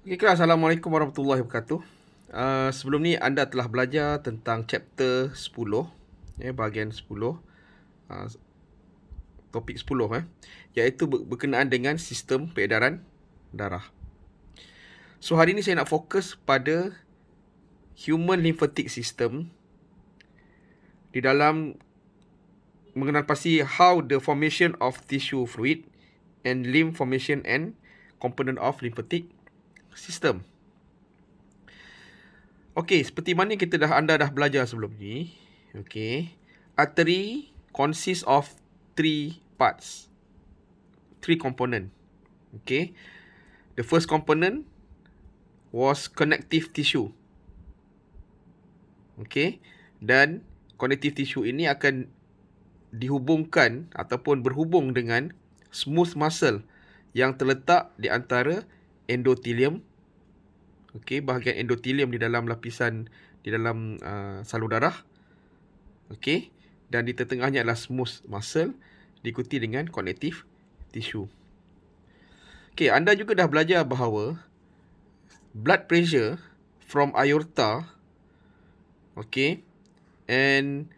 Okay, Assalamualaikum warahmatullahi wabarakatuh. Sebelum ni anda telah belajar tentang chapter 10, bahagian 10, uh, topik 10, iaitu berkenaan dengan sistem peredaran darah. So hari ni saya nak fokus pada human lymphatic system di dalam mengenal pasti how the formation of tissue fluid and lymph formation and component of lymphatic system. Okey, seperti mana anda dah belajar sebelum ni. Okey. Artery consists of three parts. Three component. Okay. The first component was connective tissue. Okay. Dan connective tissue ini akan dihubungkan ataupun berhubung dengan smooth muscle yang terletak di antara endothelium. Okey, bahagian endothelium di dalam lapisan di dalam salur darah. Okey, dan di tengahnya adalah smooth muscle diikuti dengan connective tissue. Okey, anda juga dah belajar bahawa blood pressure from aorta, okey, and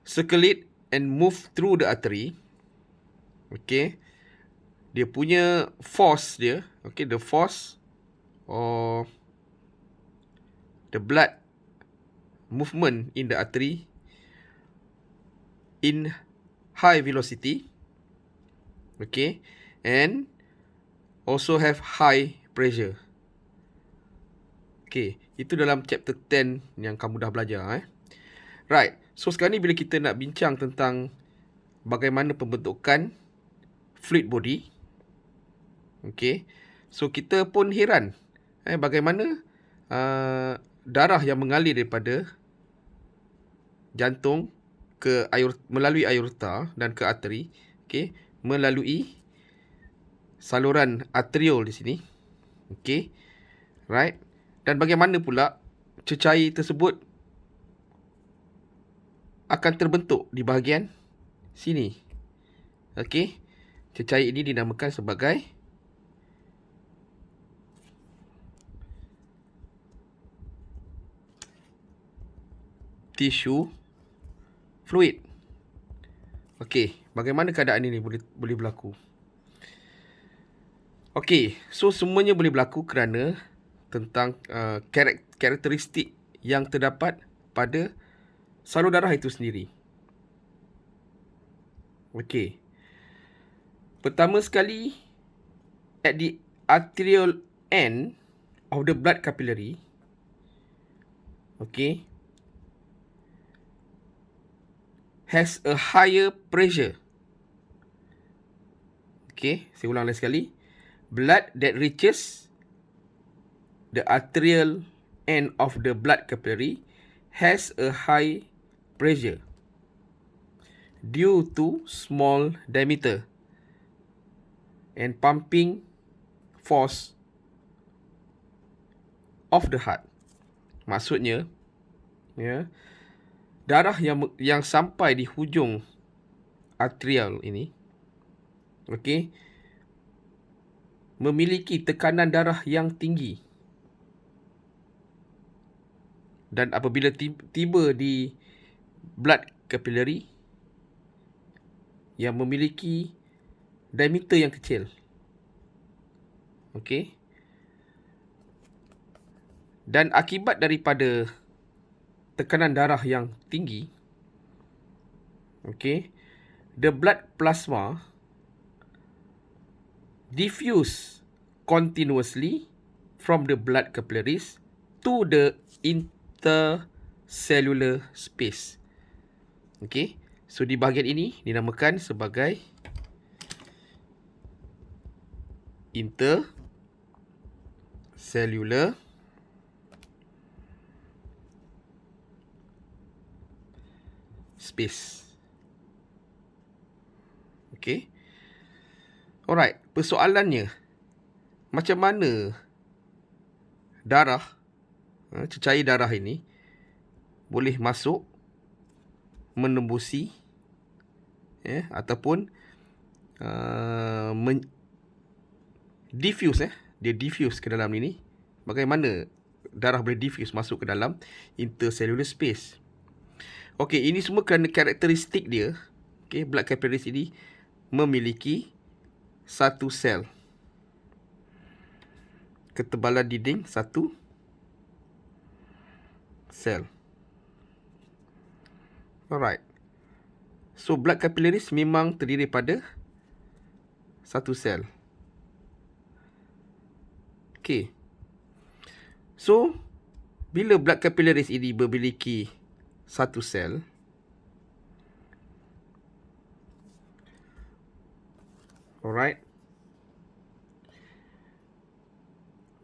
circulate and move through the artery. Okey, dia punya force dia, okey, the force or the blood movement in the artery in high velocity, okay, and also have high pressure. Okay, itu dalam chapter 10 yang kamu dah belajar. Right, so sekarang ni bila kita nak bincang tentang bagaimana pembentukan fluid body, okay, so kita pun heran bagaimana darah yang mengalir daripada jantung ke melalui aorta dan ke arteri, okey, melalui saluran arteriol di sini. Okey. Right? Dan bagaimana pula cecair tersebut akan terbentuk di bahagian sini. Okey. Cecair ini dinamakan sebagai tissue fluid. Okey, bagaimana keadaan ini boleh berlaku? Okey, so semuanya boleh berlaku kerana tentang karakteristik yang terdapat pada salur darah itu sendiri. Okey. Pertama sekali, at the arterial end of the blood capillary, okey, has a higher pressure. Okey, saya ulang lagi sekali. Blood that reaches the arterial end of the blood capillary has a high pressure due to small diameter and pumping force of the heart. Maksudnya, darah yang sampai di hujung arterial ini, okey, memiliki tekanan darah yang tinggi. Dan apabila tiba di blood capillary yang memiliki diameter yang kecil, okey, dan akibat daripada tekanan darah yang tinggi, okey, the blood plasma diffuse continuously from the blood capillaries to the intercellular space. Okey, so di bahagian ini dinamakan sebagai intercellular space. Okey. Alright, persoalannya, macam mana darah, cecair darah ini boleh masuk, menembusi, ataupun diffuse, dia diffuse ke dalam ini bagaimana darah boleh diffuse masuk ke dalam intercellular space. Okey, ini semua kerana karakteristik dia. Okey, blood capillaries ini memiliki satu sel. Ketebalan dinding satu sel. Alright. So, blood capillaries memang terdiri pada satu sel. Okey. So, bila blood capillaries ini memiliki satu sel, alright,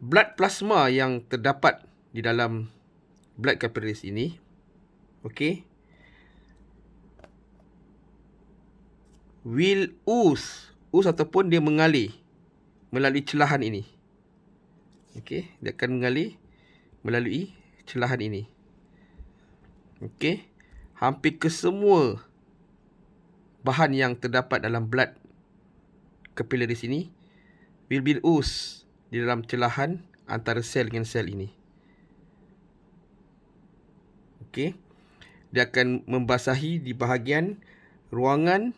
blood plasma yang terdapat di dalam blood capillaries ini, okey, will ooze ataupun dia mengalir melalui celahan ini. Okey, dia akan mengalir melalui celahan ini. Okey, hampir kesemua bahan yang terdapat dalam blood capillaries ini will be ooze di dalam celahan antara sel dengan sel ini. Okey, dia akan membasahi di bahagian ruangan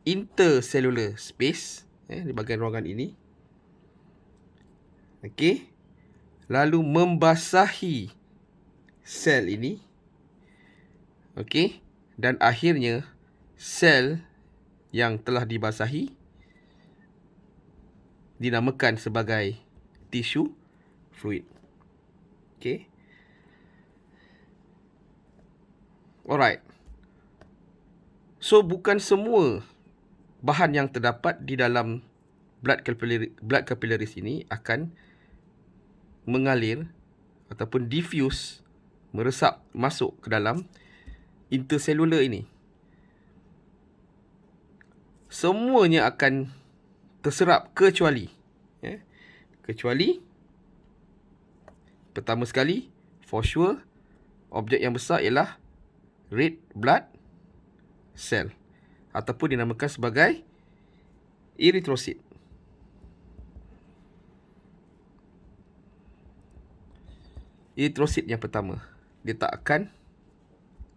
intercellular space, di bahagian ruangan ini. Okey, lalu membasahi sel ini. Okey, dan akhirnya sel yang telah dibasahi dinamakan sebagai tissue fluid. Okey. Alright. So, bukan semua bahan yang terdapat di dalam blood capillaries ini akan mengalir ataupun diffuse, meresap masuk ke dalam intercellular ini. Semuanya akan terserap kecuali pertama sekali, for sure, objek yang besar ialah red blood cell ataupun dinamakan sebagai erythrocyte. Erythrocyte yang pertama, dia tak akan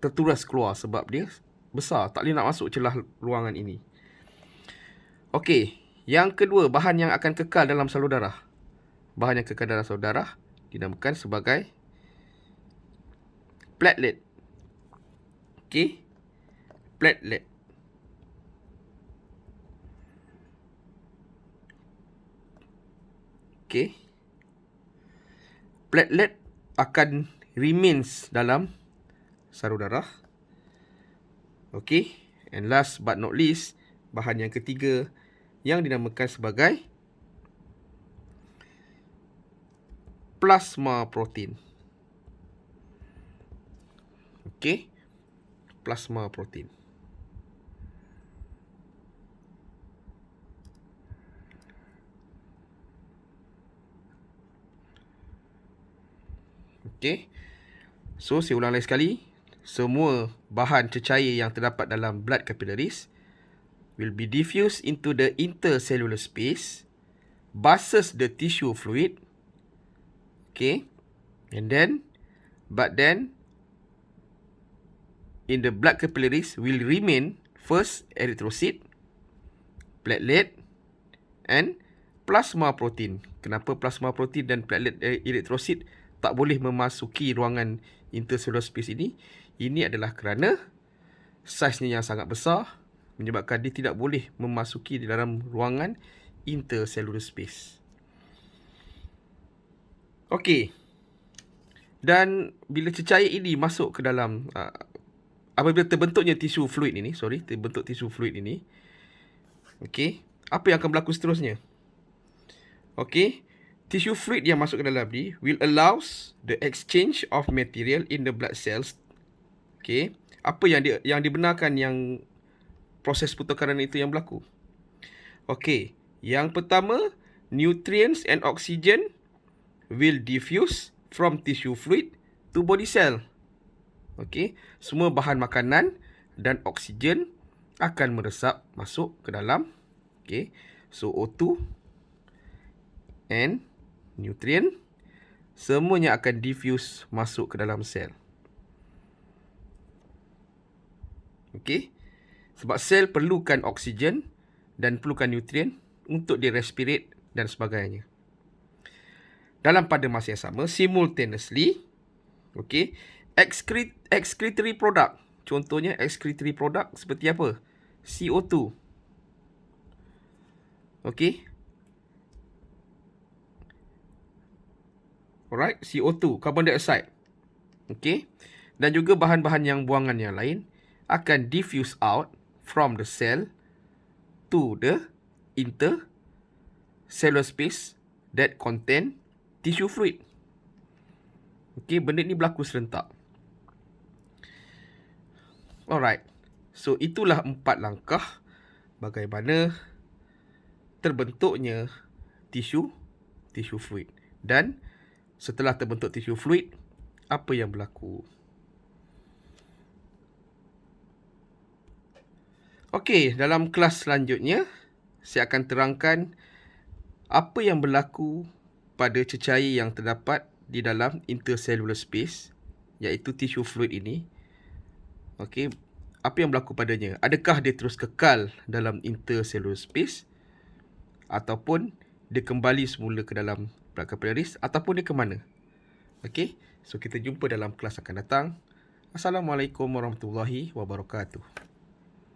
terturas keluar sebab dia besar, tak boleh nak masuk celah ruangan ini. Okey, yang kedua, bahan yang akan kekal dalam salur darah. Bahan yang kekal dalam salur darah dinamakan sebagai platelet. Okey, platelet. Okey, platelet akan remains dalam salur darah. Okey, and last but not least, bahan yang ketiga yang dinamakan sebagai plasma protein. Okey, plasma protein. Okey. So, saya ulang lagi sekali. Semua bahan cecair yang terdapat dalam blood capillaries will be diffused into the intercellular space, buses the tissue fluid. Okay. And then, in the blood capillaries will remain first erythrocyte, platelet, and plasma protein. Kenapa plasma protein dan platelet erythrocyte tak boleh memasuki ruangan intercellular space ini? Ini adalah kerana saiznya yang sangat besar menyebabkan dia tidak boleh memasuki di dalam ruangan intercellular space. Okey. Dan bila cecair ini masuk ke dalam apabila terbentuknya tisu fluid ini, terbentuk tisu fluid ini, okey, apa yang akan berlaku seterusnya? Okey, tissue fluid yang masuk ke dalam ni will allows the exchange of material in the blood cells. Okey, apa yang dibenarkan yang proses pertukaran itu yang berlaku? Okey, yang pertama, nutrients and oxygen will diffuse from tissue fluid to body cell. Okey, semua bahan makanan dan oksigen akan meresap masuk ke dalam. Okey, so O2 and nutrient semuanya akan diffuse masuk ke dalam sel. Okey? Sebab sel perlukan oksigen dan perlukan nutrien untuk direspirate dan sebagainya. Dalam pada masa yang sama, simultaneously, okey, excretory product. Contohnya excretory product seperti apa? CO2. Okey? Alright, CO2, carbon dioxide. Okey? Dan juga bahan-bahan yang buangan yang lain akan diffuse out from the cell to the intercellular space that contain tissue fluid. Okey, benda ni berlaku serentak. Alright. So, itulah 4 langkah bagaimana terbentuknya tissue fluid. Dan setelah terbentuk tissue fluid, apa yang berlaku? Okey, dalam kelas selanjutnya, saya akan terangkan apa yang berlaku pada cecair yang terdapat di dalam intercellular space, iaitu tissue fluid ini. Okey, apa yang berlaku padanya? Adakah dia terus kekal dalam intercellular space ataupun dia kembali semula ke dalam blood capillaries ataupun dia ke mana? Okey, so kita jumpa dalam kelas akan datang. Assalamualaikum warahmatullahi wabarakatuh.